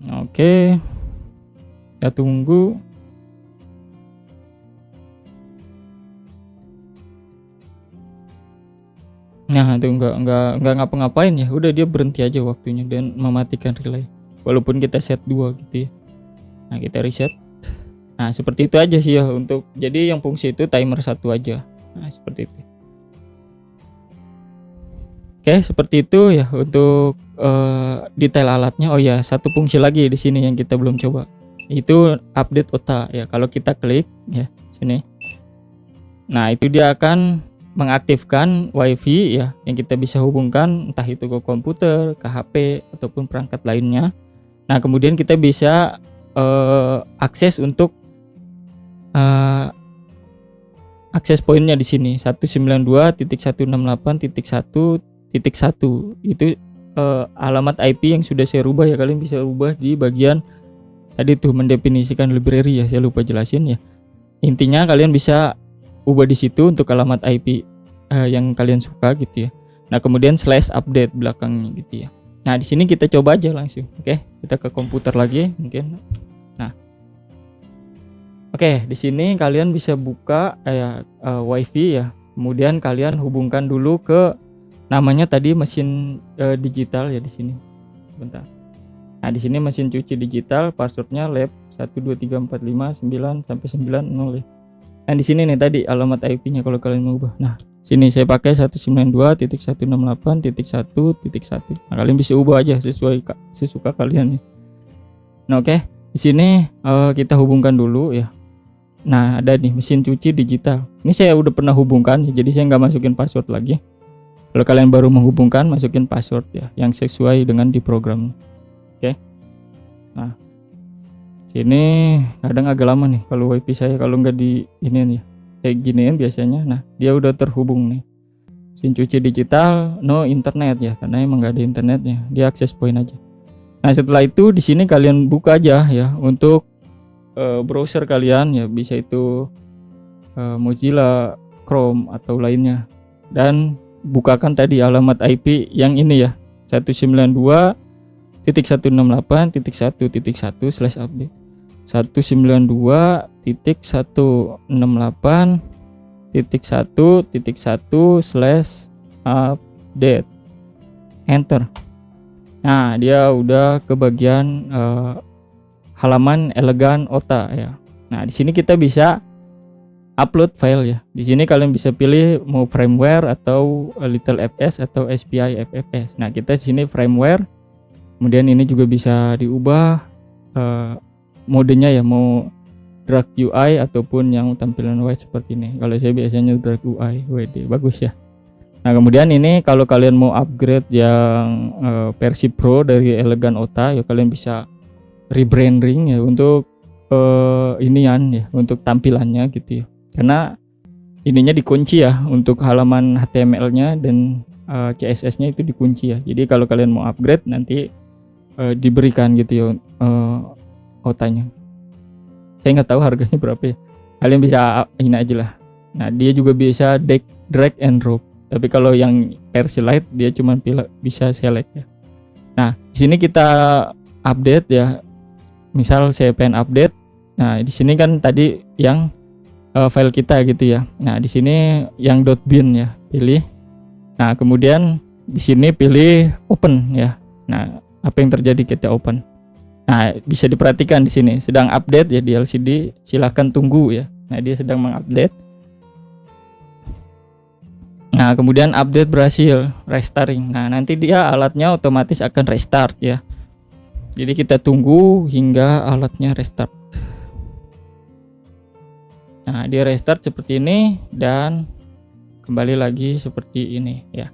Oke, kita tunggu. Nah, itu enggak ngapa-ngapain ya. Udah dia berhenti aja waktunya dan mematikan relay. Walaupun kita set 2 gitu ya. Nah, kita reset. Nah, seperti itu aja sih ya untuk, jadi yang fungsi itu timer 1 aja. Nah, seperti itu. Oke, seperti itu ya untuk detail alatnya. Oh ya, satu fungsi lagi di sini yang kita belum coba. Itu update OTA ya. Kalau kita klik ya sini. Nah, itu dia akan mengaktifkan WiFi ya yang kita bisa hubungkan entah itu ke komputer, ke HP ataupun perangkat lainnya. Nah, kemudian kita bisa akses untuk akses poinnya di sini 192.168.1.1 itu alamat IP yang sudah saya rubah ya. Kalian bisa ubah di bagian tadi tuh mendefinisikan library ya, saya lupa jelasin ya. Intinya kalian bisa ubah di situ untuk alamat IP yang kalian suka gitu ya. Nah, kemudian /update belakangnya gitu ya. Nah, di sini kita coba aja langsung. Oke, kita ke komputer lagi mungkin. Nah, oke, di sini kalian bisa buka WiFi ya. Kemudian kalian hubungkan dulu ke namanya tadi mesin digital ya di sini. Sebentar. Nah, di sini mesin cuci digital, passwordnya lab 1234599 sampai 90 ya. Nah, di sini nih tadi alamat IP-nya kalau kalian mau ubah. Nah, Sini saya pakai 192.168.1.1. Nah, kalian bisa ubah aja sesuai sesuka kalian ya. Nah, oke. Di sini kita hubungkan dulu ya. Nah, ada nih mesin cuci digital. Ini saya udah pernah hubungkan, jadi saya nggak masukin password lagi. Kalau kalian baru menghubungkan, masukin password ya, yang sesuai dengan di program. Oke. Nah, sini kadang agak lama nih kalau wifi saya, kalau nggak di ini ya, kayak giniin biasanya. Nah, dia udah terhubung nih. Mesin cuci digital, no internet ya, karena emang nggak ada internetnya. Dia access point aja. Nah, setelah itu di sini kalian buka aja ya untuk browser kalian ya, bisa itu Mozilla, Chrome atau lainnya, dan bukakan tadi alamat IP yang ini ya, 192.168.1.1/update 192.168.1.1/update, enter. Nah, dia udah ke bagian halaman Elegan OTA ya. Nah, di sini kita bisa upload file ya. Di sini kalian bisa pilih mau firmware atau Little FS atau SPI FFS. Nah, kita di sini firmware. Kemudian ini juga bisa diubah modenya ya, mau drag UI ataupun yang tampilan white seperti ini. Kalau saya biasanya drag UI WD, bagus ya. Nah, kemudian ini kalau kalian mau upgrade yang versi Pro dari Elegan OTA ya, kalian bisa rebranding ya untuk inian ya, untuk tampilannya gitu ya. Karena ininya dikunci ya, untuk halaman HTML-nya dan CSS-nya itu dikunci ya. Jadi kalau kalian mau upgrade nanti diberikan gitu ya OTA-nya. Saya nggak tahu harganya berapa ya. Kalian bisa ini aja lah. Nah, dia juga bisa drag and drop. Tapi kalau yang versi Lite dia cuma bisa select ya. Nah, di sini kita update ya. Misal saya pengen update. Nah, di sini kan tadi yang file kita gitu ya. Nah, di sini yang .bin ya, pilih. Nah, kemudian di sini pilih open ya. Nah, apa yang terjadi kita open? Nah, bisa diperhatikan di sini sedang update ya di LCD. Silahkan tunggu ya. Nah, dia sedang mengupdate. Nah, kemudian update berhasil, restarting. Nah, nanti dia alatnya otomatis akan restart ya. Jadi kita tunggu hingga alatnya restart. Nah, dia restart seperti ini dan kembali lagi seperti ini ya.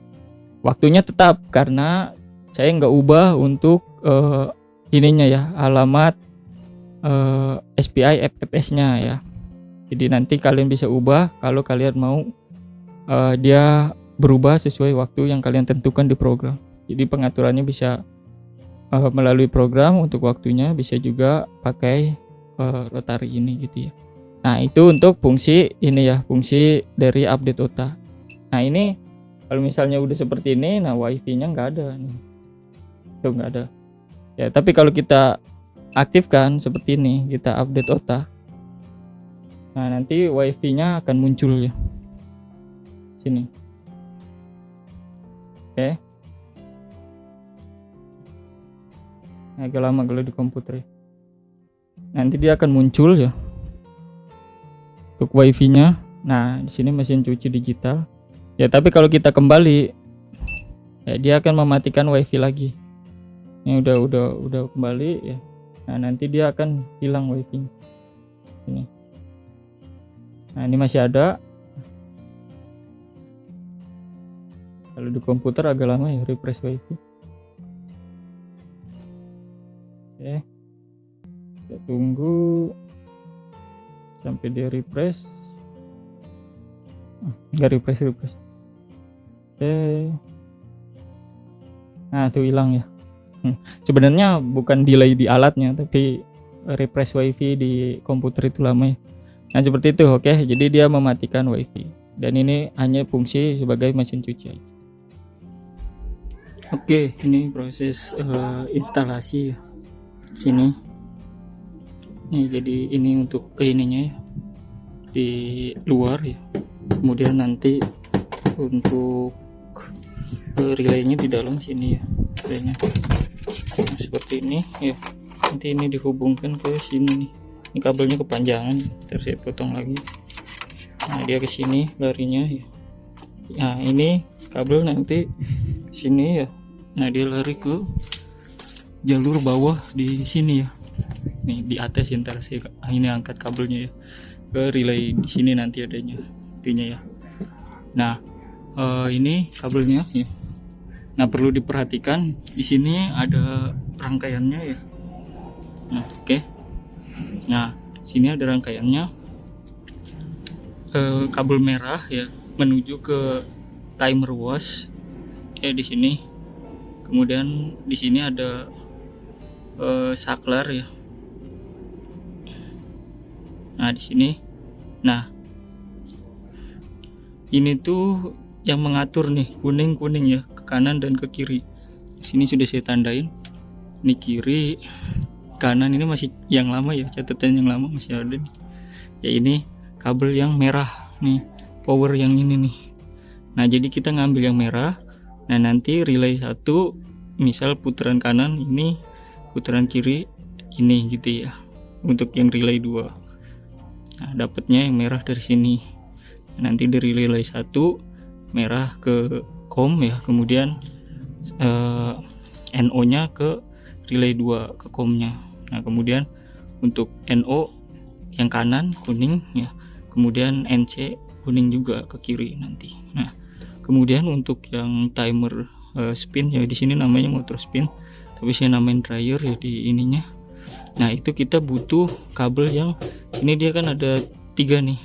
Waktunya tetap karena saya nggak ubah untuk ininya ya, alamat SPI FFS-nya ya. Jadi nanti kalian bisa ubah kalau kalian mau dia berubah sesuai waktu yang kalian tentukan di program. Jadi pengaturannya bisa melalui program untuk waktunya, bisa juga pakai rotary ini gitu ya. Nah, itu untuk fungsi ini ya, fungsi dari update OTA. Nah, ini kalau misalnya udah seperti ini, nah wifi-nya nggak ada nih. Itu nggak ada. Ya, tapi kalau kita aktifkan seperti ini, kita update OTA. Nah, nanti wifi-nya akan muncul ya. Sini. Oke. Agak lama kalau di komputer ya. Nanti dia akan muncul ya untuk wifi-nya. Nah, di sini mesin cuci digital. Ya, tapi kalau kita kembali ya dia akan mematikan wifi lagi. Ini udah kembali ya. Nah, nanti dia akan hilang wifi-nya. Ini. Nah, ini masih ada. Kalau di komputer agak lama ya refresh wifi. Oke, kita tunggu sampai dia refresh. Nggak refresh. Oke, nah itu hilang ya. Sebenarnya bukan delay di alatnya, tapi refresh wifi di komputer itu lama ya. Nah, seperti itu. Oke, jadi dia mematikan wifi dan ini hanya fungsi sebagai mesin cuci aja. Oke, ini proses instalasi ya. Sini. Nih, jadi ini untuk ke ininya ya, di luar ya. Kemudian nanti untuk relaynya di dalam sini ya, relaynya. Nah, seperti ini ya. Nanti ini dihubungkan ke sini nih. Ini kabelnya kepanjangan, terus saya potong lagi. Nah, dia ke sini larinya ya. Nah ini kabel nanti sini ya. Nah dia lari ke jalur bawah di sini ya. Nih di atas ya, ntar saya ini angkat kabelnya ya ke relay di sini nanti adanya intinya ya. Nah ini kabelnya ya. Nah perlu diperhatikan di sini ada rangkaiannya ya. Nah oke. Nah sini ada rangkaiannya. Kabel merah ya menuju ke timer wash ya di sini. Kemudian di sini ada saklar ya. Nah di sini. Nah ini tuh yang mengatur nih kuning ya ke kanan dan ke kiri. Di sini sudah saya tandain. Ini kiri, kanan ini masih yang lama ya, catatan yang lama masih ada nih. Ya ini kabel yang merah nih, power yang ini nih. Nah jadi kita ngambil yang merah. Nah nanti relay 1 misal putaran kanan ini, putaran kiri ini gitu ya. Untuk yang relay 2. Nah dapatnya yang merah dari sini. Nanti dari relay 1 merah ke COM ya, kemudian NO nya ke relay 2 ke COM nya. Nah kemudian untuk NO yang kanan kuning ya, kemudian NC kuning juga ke kiri nanti. Nah kemudian untuk yang timer spin ya, di sini namanya motor spin tapi saya namain dryer ya di ininya. Nah itu kita butuh kabel yang ini, dia kan ada 3 nih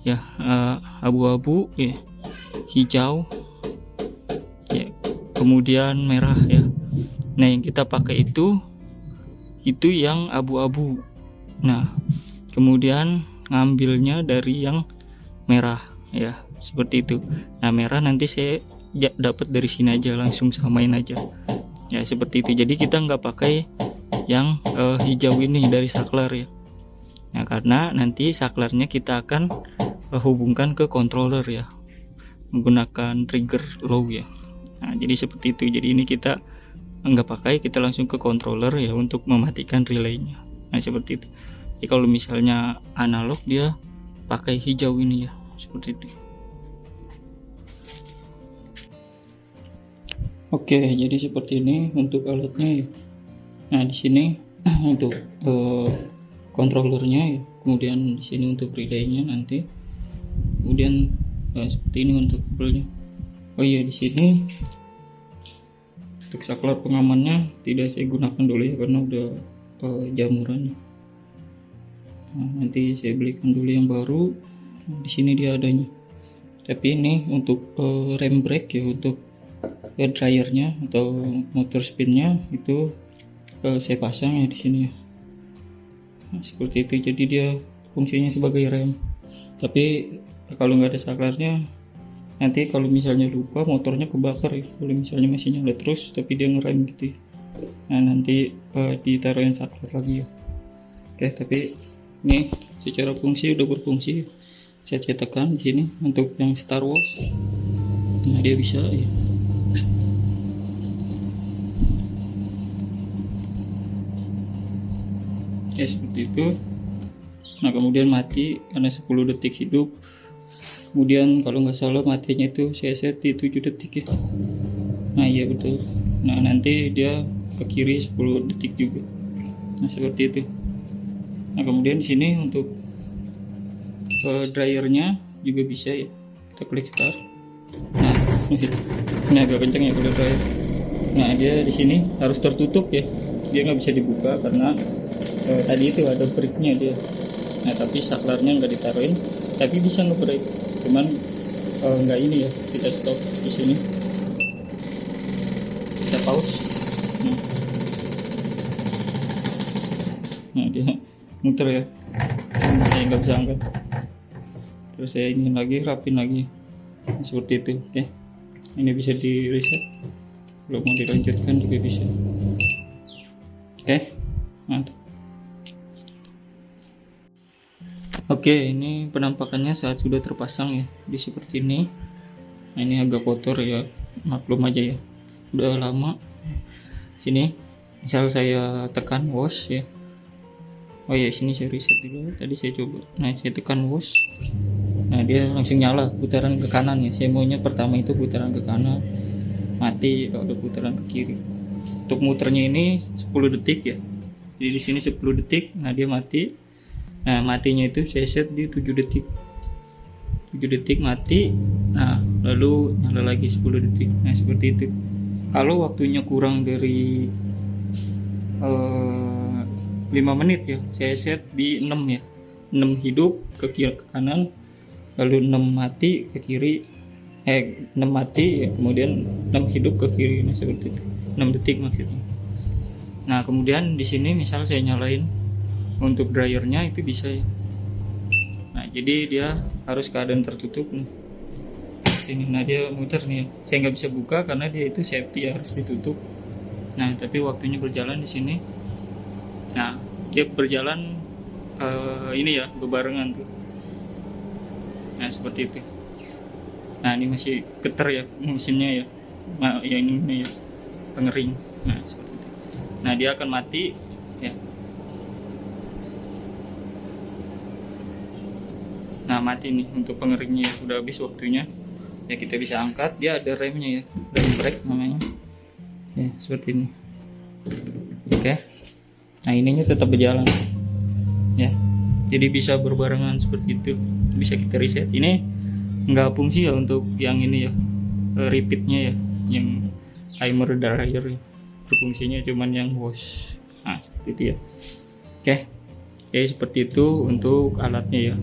ya, abu-abu ya, hijau ya, kemudian merah ya. Nah yang kita pakai itu yang abu-abu. Nah kemudian ngambilnya dari yang merah ya, seperti itu. Nah merah nanti saya dapat dari sini aja, langsung samain aja ya, seperti itu. Jadi kita nggak pakai yang hijau ini dari saklar ya. Nah karena nanti saklarnya kita akan hubungkan ke controller ya, menggunakan trigger low ya. Nah jadi seperti itu. Jadi ini kita nggak pakai, kita langsung ke controller ya untuk mematikan relaynya. Nah seperti itu. Jadi kalau misalnya analog dia pakai hijau ini ya, seperti itu. Oke, jadi seperti ini untuk alatnya ya. Nah di sini untuk controllernya ya, kemudian di sini untuk relaynya nanti, kemudian seperti ini untuk kabelnya. Oh iya, di sini untuk saklar pengamannya tidak saya gunakan dulu ya karena udah jamuran. Nah, nanti saya belikan dulu yang baru. Nah, di sini dia adanya. Tapi ini untuk rem brake ya, untuk dryernya atau motor spinnya itu saya pasang ya di sini ya. Nah, seperti itu. Jadi dia fungsinya sebagai rem. Tapi kalau nggak ada saklarnya, nanti kalau misalnya lupa motornya kebakar ya. Kalau misalnya masih nyala terus tapi dia ngerem gitu ya. Nah nanti ditaruhin saklar lagi ya. Oke, tapi ini secara fungsi udah berfungsi. Saya tekan di sini untuk yang Star Wars. Nah dia bisa ya. Ya seperti itu. Nah kemudian mati karena 10 detik hidup. Kemudian kalau nggak salah matinya itu saya set di 7 detik ya. Nah iya betul. Nah nanti dia ke kiri 10 detik juga. Nah seperti itu. Nah kemudian di sini untuk dryernya juga bisa ya. Kita klik start. Nah ini agak kencang ya kalau dryer. Nah dia di sini harus tertutup ya. Dia nggak bisa dibuka karena tadi itu ada breaknya dia. Nah tapi saklarnya nggak ditaruhin, tapi bisa nge-break. Cuman nggak ini ya, kita stop di sini. Kita pause. Nah dia muter ya. Saya nggak bisa angkat. Terus saya ini lagi, rapin lagi. Nah, seperti itu. Oke. Ini bisa di reset. Kalau mau dilanjutkan juga bisa. Oke. Mantap. Oke, ini penampakannya saat sudah terpasang ya. Jadi seperti ini. Nah, ini agak kotor ya. Maklum aja ya. Udah lama. Sini. Misal saya tekan wash ya. Oh ya, sini saya reset dulu. Tadi saya coba. Nah, saya tekan wash. Nah, Nah dia langsung nyala putaran ke kanan ya. Saya maunya pertama itu putaran ke kanan, mati kalau udah putaran ke kiri. Untuk muternya ini 10 detik ya. Jadi di sini 10 detik, nah dia mati. Nah matinya itu saya set di 7 detik. 7 detik mati. Nah lalu nyala lagi 10 detik. Nah seperti itu. Kalau waktunya kurang dari 5 menit ya, saya set di 6 ya. 6 hidup ke kiri ke kanan, lalu 6 mati ke kiri, 6 mati ya, kemudian 6 hidup ke kiri. Nah seperti itu, 6 detik maksudnya. Nah kemudian di sini misal saya nyalain untuk dryernya itu bisa ya. Nah jadi dia harus keadaan tertutup nih. Sini, nah dia muter nih ya. Saya nggak bisa buka karena dia itu safety ya, harus ditutup. Nah tapi waktunya berjalan di sini. Nah dia berjalan ini ya, bebarengan tuh. Nah seperti itu. Nah ini masih getar ya mesinnya ya. Nah ya ini ya, pengering. Nah seperti itu. Nah dia akan mati ya. Nah mati nih untuk pengeringnya ya, udah habis waktunya ya. Kita bisa angkat, dia ada remnya ya, rem brake namanya ya, seperti ini. Oke. Nah ininya tetap berjalan ya, jadi bisa berbarengan seperti itu. Bisa kita reset. Ini nggak fungsi ya untuk yang ini ya, repeatnya ya, yang timer dryer ya. Berfungsinya cuman yang wash. Nah seperti itu ya. Oke. Seperti itu untuk alatnya ya.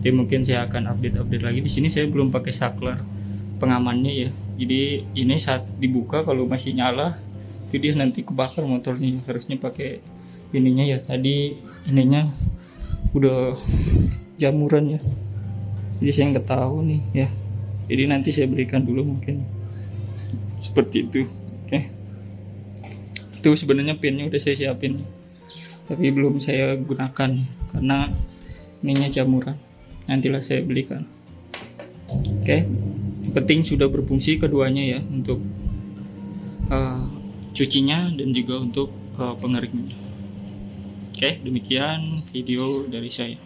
Jadi mungkin saya akan update lagi. Di sini saya belum pakai saklar pengamannya ya. Jadi ini saat dibuka kalau masih nyala itu dia nanti kebakar motornya. Harusnya pakai ininya ya. Tadi ininya udah jamuran ya. Jadi saya nggak tahu nih ya. Jadi nanti saya belikan dulu mungkin. Seperti itu. Oke. Itu sebenarnya pinnya udah saya siapin. Tapi belum saya gunakan karena ininya jamuran. Nantilah saya belikan. Oke. Yang penting sudah berfungsi keduanya ya, untuk cucinya dan juga untuk pengeringnya. Oke, demikian video dari saya.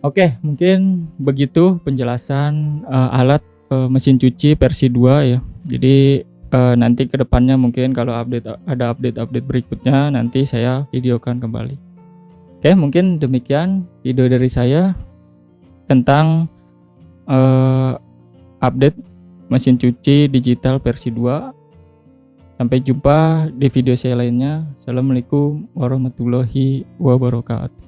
Oke, mungkin begitu penjelasan alat mesin cuci versi 2 ya. Jadi nanti kedepannya mungkin kalau ada update berikutnya nanti saya videokan kembali. Oke, mungkin demikian video dari saya tentang update mesin cuci digital versi 2. Sampai jumpa di video saya lainnya. Assalamualaikum warahmatullahi wabarakatuh.